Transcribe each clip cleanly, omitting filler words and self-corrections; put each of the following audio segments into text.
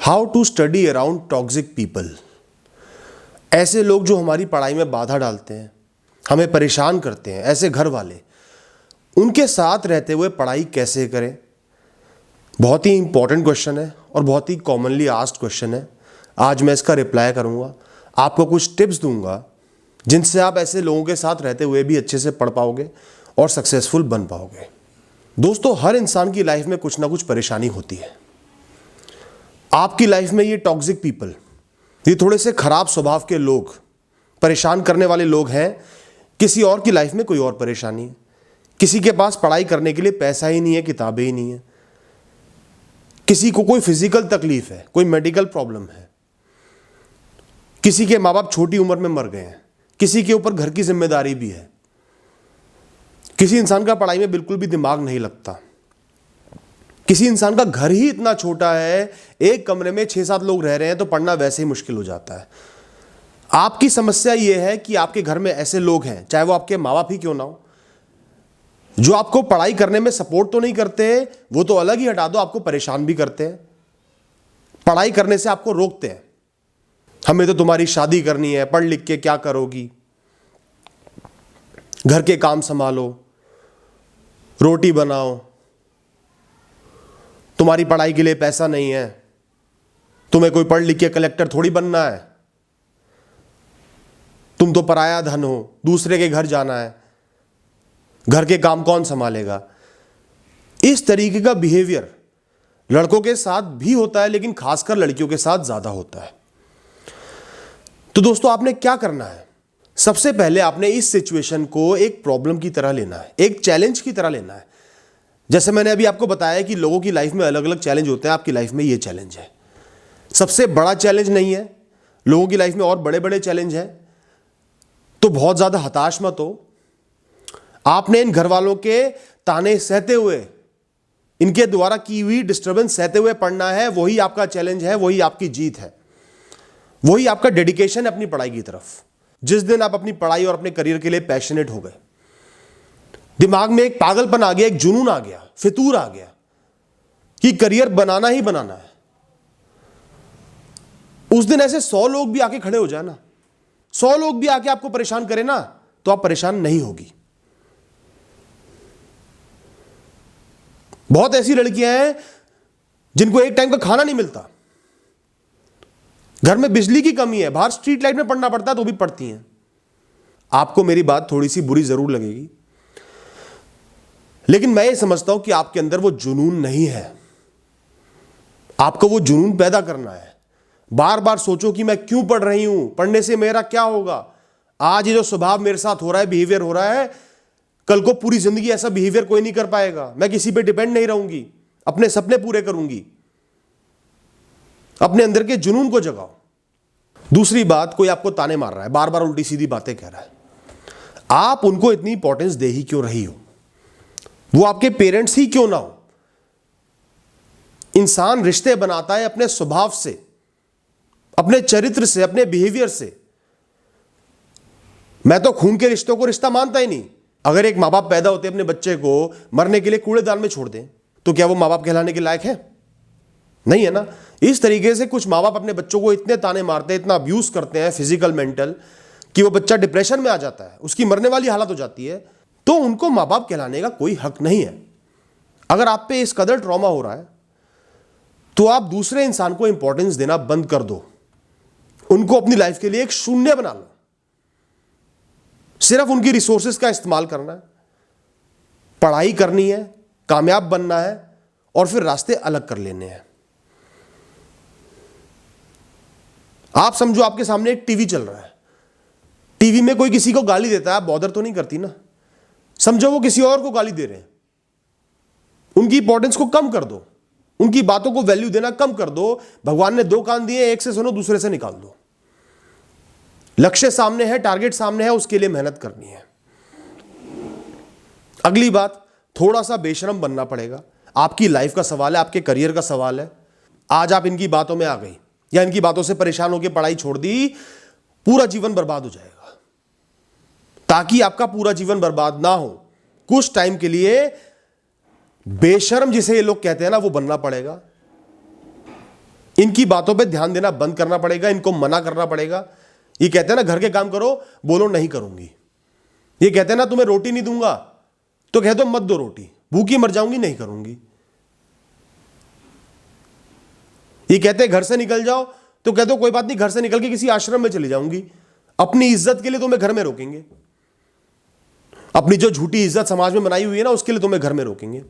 How to study around toxic people. ऐसे लोग जो हमारी पढ़ाई में बाधा डालते हैं, हमें परेशान करते हैं, ऐसे घर वाले, उनके साथ रहते हुए पढ़ाई कैसे करें। बहुत ही इंपॉर्टेंट क्वेश्चन है और बहुत ही कॉमनली आस्क्ड क्वेश्चन है। आज मैं इसका रिप्लाई करूंगा, आपको कुछ टिप्स दूंगा जिनसे आप ऐसे लोगों के साथ रहते हुए भी अच्छे से पढ़ पाओगे और सक्सेसफुल बन पाओगे। दोस्तों, हर इंसान की लाइफ में कुछ ना कुछ परेशानी होती है। आपकी लाइफ में ये टॉक्सिक पीपल, ये थोड़े से खराब स्वभाव के लोग, परेशान करने वाले लोग हैं। किसी और की लाइफ में कोई और परेशानी है, किसी के पास पढ़ाई करने के लिए पैसा ही नहीं है, किताबें ही नहीं है, किसी को कोई फिजिकल तकलीफ है, कोई मेडिकल प्रॉब्लम है, किसी के माँ बाप छोटी उम्र में मर गए हैं, किसी के ऊपर घर की जिम्मेदारी भी है, किसी इंसान का पढ़ाई में बिल्कुल भी दिमाग नहीं लगता, किसी इंसान का घर ही इतना छोटा है, एक कमरे में 6-7 लोग रह रहे हैं तो पढ़ना वैसे ही मुश्किल हो जाता है। आपकी समस्या यह है कि आपके घर में ऐसे लोग हैं, चाहे वो आपके माँ बाप ही क्यों ना हो, जो आपको पढ़ाई करने में सपोर्ट तो नहीं करते, वो तो अलग ही हटा दो, आपको परेशान भी करते हैं, पढ़ाई करने से आपको रोकते हैं। हमें तो तुम्हारी शादी करनी है, पढ़ लिख के क्या करोगी, घर के काम संभालो, रोटी बनाओ, तुम्हारी पढ़ाई के लिए पैसा नहीं है, तुम्हें कोई पढ़ लिख के कलेक्टर थोड़ी बनना है, तुम तो पराया धन हो, दूसरे के घर जाना है, घर के काम कौन संभालेगा। इस तरीके का बिहेवियर लड़कों के साथ भी होता है, लेकिन खासकर लड़कियों के साथ ज्यादा होता है। तो दोस्तों, आपने क्या करना है? सबसे पहले आपने इस सिचुएशन को एक प्रॉब्लम की तरह लेना है, एक चैलेंज की तरह लेना है। जैसे मैंने अभी आपको बताया कि लोगों की लाइफ में अलग अलग चैलेंज होते हैं, आपकी लाइफ में ये चैलेंज है। सबसे बड़ा चैलेंज नहीं है, लोगों की लाइफ में और बड़े बड़े चैलेंज हैं, तो बहुत ज्यादा हताश मत हो। आपने इन घर वालों के ताने सहते हुए, इनके द्वारा की हुई डिस्टर्बेंस सहते हुए पढ़ना है। वही आपका चैलेंज है, वही आपकी जीत है, वही आपका डेडिकेशन है अपनी पढ़ाई की तरफ। जिस दिन आप अपनी पढ़ाई और अपने करियर के लिए पैशनेट हो गए, दिमाग में एक पागलपन आ गया, एक जुनून आ गया, फितूर आ गया कि करियर बनाना ही बनाना है, उस दिन ऐसे 100 लोग भी आके खड़े हो जाए ना, 100 लोग भी आके आपको परेशान करें ना, तो आप परेशान नहीं होगी। बहुत ऐसी लड़कियां हैं जिनको एक टाइम का खाना नहीं मिलता, घर में बिजली की कमी है, बाहर स्ट्रीट लाइट में पढ़ना पड़ता है तो भी पढ़ती हैं। आपको मेरी बात थोड़ी सी बुरी जरूर लगेगी, लेकिन मैं ये समझता हूं कि आपके अंदर वो जुनून नहीं है। आपको वो जुनून पैदा करना है। बार बार सोचो कि मैं क्यों पढ़ रही हूं, पढ़ने से मेरा क्या होगा। आज ये जो स्वभाव मेरे साथ हो रहा है, बिहेवियर हो रहा है, कल को पूरी जिंदगी ऐसा बिहेवियर कोई नहीं कर पाएगा। मैं किसी पे डिपेंड नहीं रहूंगी, अपने सपने पूरे करूंगी। अपने अंदर के जुनून को जगाओ। दूसरी बात, कोई आपको ताने मार रहा है, बार बार उल्टी सीधी बातें कह रहा है, आप उनको इतनी इंपॉर्टेंस दे ही क्यों रही हो? वो आपके पेरेंट्स ही क्यों ना हो। इंसान रिश्ते बनाता है अपने स्वभाव से, अपने चरित्र से, अपने बिहेवियर से। मैं तो खून के रिश्तों को रिश्ता मानता ही नहीं। अगर एक माँ बाप पैदा होते अपने बच्चे को मरने के लिए कूड़ेदान में छोड़ दें, तो क्या वो माँ बाप कहलाने के लायक है? नहीं है ना। इस तरीके से कुछ माँ बाप अपने बच्चों को इतने ताने मारते हैं, इतना अब्यूज करते हैं, फिजिकल मेंटल, कि वो बच्चा डिप्रेशन में आ जाता है, उसकी मरने वाली हालत हो जाती है। तो उनको माँ बाप कहलाने का कोई हक नहीं है। अगर आप पे इस कदर ट्रॉमा हो रहा है, तो आप दूसरे इंसान को इंपॉर्टेंस देना बंद कर दो। उनको अपनी लाइफ के लिए एक शून्य बना लो। सिर्फ उनकी रिसोर्सेज का इस्तेमाल करना है, पढ़ाई करनी है, कामयाब बनना है, और फिर रास्ते अलग कर लेने हैं। आप समझो आपके सामने एक टीवी चल रहा है, टीवी में कोई किसी को गाली देता है, आप बॉदर तो नहीं करती ना। समझो वो किसी और को गाली दे रहे हैं, उनकी इंपॉर्टेंस को कम कर दो, उनकी बातों को वैल्यू देना कम कर दो। भगवान ने 2 कान दिए, एक से सुनो, दूसरे से निकाल दो। लक्ष्य सामने है, टारगेट सामने है, उसके लिए मेहनत करनी है। अगली बात, थोड़ा सा बेशरम बनना पड़ेगा। आपकी लाइफ का सवाल है, आपके करियर का सवाल है। आज आप इनकी बातों में आ गई या इनकी बातों से परेशान होकर पढ़ाई छोड़ दी, पूरा जीवन बर्बाद हो जाएगा। ताकि आपका पूरा जीवन बर्बाद ना हो, कुछ टाइम के लिए बेशर्म जिसे ये लोग कहते हैं ना, वो बनना पड़ेगा। इनकी बातों पे ध्यान देना बंद करना पड़ेगा, इनको मना करना पड़ेगा। ये कहते हैं ना घर के काम करो, बोलो नहीं करूंगी। ये कहते हैं ना तुम्हें रोटी नहीं दूंगा, तो कह दो मत दो रोटी, भूखी मर जाऊंगी, नहीं करूंगी। ये कहते हैं घर से निकल जाओ, तो कह दो कोई बात नहीं, घर से निकल के किसी आश्रम में चली जाऊंगी। अपनी इज्जत के लिए तुम्हें घर में रोकेंगे, अपनी जो झूठी इज्जत समाज में बनाई हुई है ना, उसके लिए तुम्हें घर में रोकेंगे।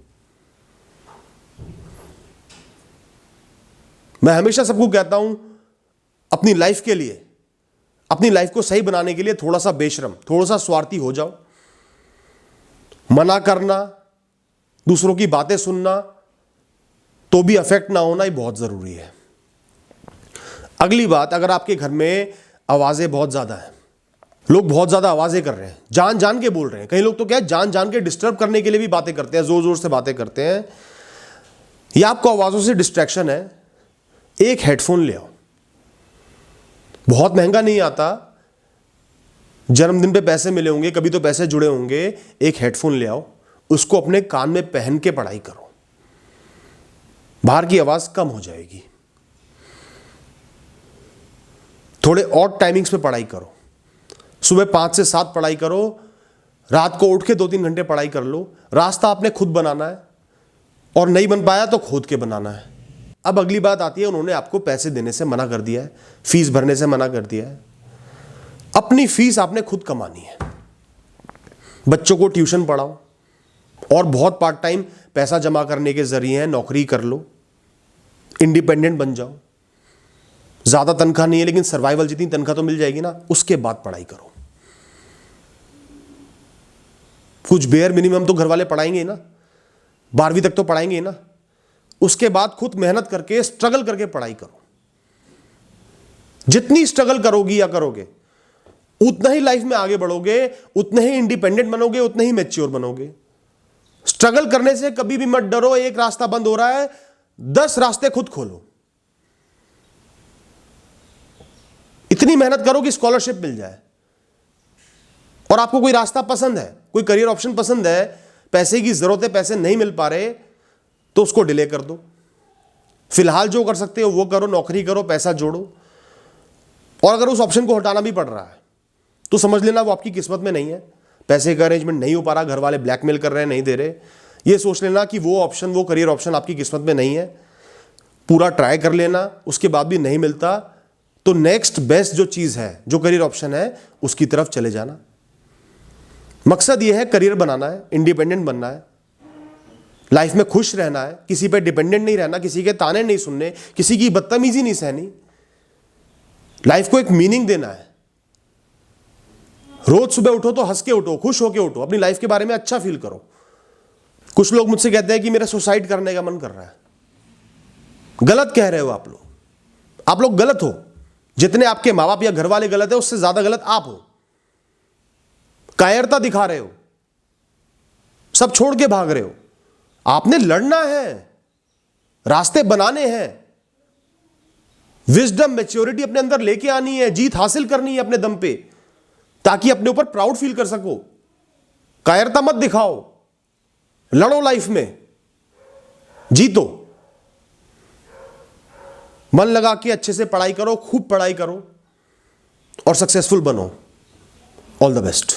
मैं हमेशा सबको कहता हूं, अपनी लाइफ के लिए, अपनी लाइफ को सही बनाने के लिए थोड़ा सा बेशरम, थोड़ा सा स्वार्थी हो जाओ। मना करना, दूसरों की बातें सुनना, तो भी अफेक्ट ना होना, ये बहुत जरूरी है। अगली बात, अगर आपके घर में आवाजें बहुत ज्यादा हैं, लोग बहुत ज्यादा आवाजें कर रहे हैं, जान जान के बोल रहे हैं, कई लोग तो क्या है जान जान के डिस्टर्ब करने के लिए भी बातें करते हैं, जोर जोर से बातें करते हैं, या आपको आवाजों से डिस्ट्रैक्शन है, एक हेडफोन ले आओ। बहुत महंगा नहीं आता, जन्मदिन पे पैसे मिले होंगे, कभी तो पैसे जुड़े होंगे, एक हेडफोन ले आओ, उसको अपने कान में पहन के पढ़ाई करो, बाहर की आवाज कम हो जाएगी। थोड़े और टाइमिंग्स पे पढ़ाई करो, सुबह 5 से 7 पढ़ाई करो, रात को उठ के 2-3 घंटे पढ़ाई कर लो। रास्ता आपने खुद बनाना है, और नहीं बन पाया तो खोद के बनाना है। अब अगली बात आती है, उन्होंने आपको पैसे देने से मना कर दिया है, फीस भरने से मना कर दिया है। अपनी फीस आपने खुद कमानी है। बच्चों को ट्यूशन पढ़ाओ, और बहुत पार्ट टाइम पैसा जमा करने के जरिए हैं, नौकरी कर लो, इंडिपेंडेंट बन जाओ। ज्यादा तनख्वाह नहीं है, लेकिन सर्वाइवल जितनी तनख्वाह तो मिल जाएगी ना, उसके बाद पढ़ाई करो। कुछ बेयर मिनिमम तो घर वाले पढ़ाएंगे ना, 12वीं तक तो पढ़ाएंगे ना, उसके बाद खुद मेहनत करके, स्ट्रगल करके पढ़ाई करो। जितनी स्ट्रगल करोगी या करोगे, उतना ही लाइफ में आगे बढ़ोगे, उतने ही इंडिपेंडेंट बनोगे, उतने ही मैच्योर बनोगे। स्ट्रगल करने से कभी भी मत डरो। एक रास्ता बंद हो रहा है, 10 रास्ते खुद खोलो। इतनी मेहनत करो कि स्कॉलरशिप मिल जाए। और आपको कोई रास्ता पसंद है, कोई करियर ऑप्शन पसंद है, पैसे की जरूरत है, पैसे नहीं मिल पा रहे, तो उसको डिले कर दो। फिलहाल जो कर सकते हो वो करो, नौकरी करो, पैसा जोड़ो। और अगर उस ऑप्शन को हटाना भी पड़ रहा है, तो समझ लेना वो आपकी किस्मत में नहीं है। पैसे का अरेंजमेंट नहीं हो पा रहा, घर वाले ब्लैकमेल कर रहे हैं, नहीं दे रहे, ये सोच लेना कि वो ऑप्शन, वो करियर ऑप्शन आपकी किस्मत में नहीं है। पूरा ट्राई कर लेना, उसके बाद भी नहीं मिलता तो नेक्स्ट बेस्ट जो चीज है, जो करियर ऑप्शन है, उसकी तरफ चले जाना। मकसद ये है करियर बनाना है, इंडिपेंडेंट बनना है, लाइफ में खुश रहना है, किसी पे डिपेंडेंट नहीं रहना, किसी के ताने नहीं सुनने, किसी की बदतमीजी नहीं सहनी। लाइफ को एक मीनिंग देना है। रोज सुबह उठो तो हंस के उठो, खुश होके उठो, अपनी लाइफ के बारे में अच्छा फील करो। कुछ लोग मुझसे कहते हैं कि मेरा सुसाइड करने का मन कर रहा है। गलत कह रहे हो आप लोग, आप लोग गलत हो। जितने आपके माँ बाप या घर वाले गलत है, उससे ज्यादा गलत आप हो। कायरता दिखा रहे हो, सब छोड़ के भाग रहे हो। आपने लड़ना है, रास्ते बनाने हैं, विजडम, मैच्योरिटी अपने अंदर लेके आनी है, जीत हासिल करनी है अपने दम पे, ताकि अपने ऊपर प्राउड फील कर सको। कायरता मत दिखाओ, लड़ो लाइफ में, जीतो। मन लगा के अच्छे से पढ़ाई करो, खूब पढ़ाई करो और सक्सेसफुल बनो। All the best.